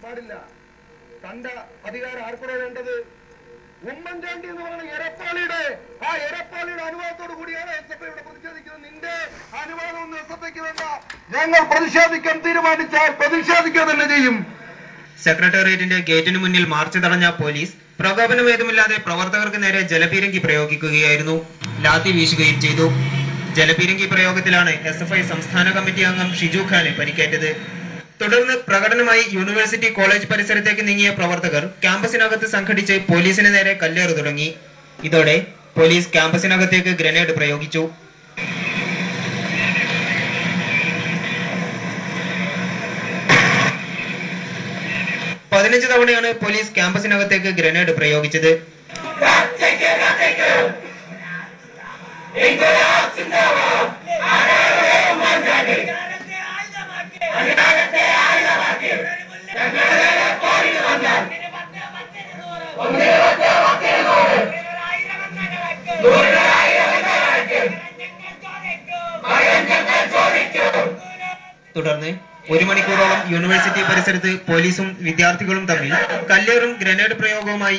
പാടില്ല. കണ്ട അധികാരം ആർക്കൂടെ വേണ്ടത്? ഉമ്മൻചാണ്ടി എന്ന് പറയുന്ന എരപ്പാളിയുടെ അനുവാദത്തോടു കൂടിയാണ് SFI ഇവിടെ പ്രതിഷേധിക്കുന്നത്. നിന്റെ അനുവാദമൊന്നും SFIക്ക് വേണ്ട. ഞങ്ങൾ പ്രതിഷേധിക്കാൻ തീരുമാനിച്ചാൽ പ്രതിഷേധിക്കുക തന്നെ ചെയ്യും. സെക്രട്ടേറിയറ്റിന്റെ ഗേറ്റിന് മുന്നിൽ മാർച്ച് തടഞ്ഞ പോലീസ് പ്രകോപനഭേദമില്ലാതെ പ്രവർത്തകർക്ക് നേരെ ജലപീരങ്കി പ്രയോഗിക്കുകയായിരുന്നു. ലാത്തി വീശുകയും ചെയ്തു. ജലപീരങ്കി പ്രയോഗത്തിലാണ് SFI സംസ്ഥാന കമ്മിറ്റി അംഗം ഷിജു ഖാന് പരിക്കേറ്റത്. തുടർന്ന് പ്രകടനമായി യൂണിവേഴ്സിറ്റി കോളേജ് പരിസരത്തേക്ക് നീങ്ങിയ പ്രവർത്തകർ ക്യാമ്പസിനകത്ത് സംഘടിച്ച് പോലീസിന് നേരെ കല്ലേറു തുടങ്ങി. ഇതോടെ പോലീസ് ക്യാമ്പസിനകത്തേക്ക് ഗ്രനേഡ് പ്രയോഗിച്ചു. പതിനഞ്ച് തവണയാണ് പോലീസ് ക്യാമ്പസിനകത്തേക്ക് ഗ്രനേഡ് പ്രയോഗിച്ചത്. തുടർന്ന് 1 മണിക്കൂറോളം യൂണിവേഴ്സിറ്റി പരിസരത്ത് പോലീസും വിദ്യാർത്ഥികളും തമ്മിൽ കല്ലേറും ഗ്രനേഡ് പ്രയോഗവുമായി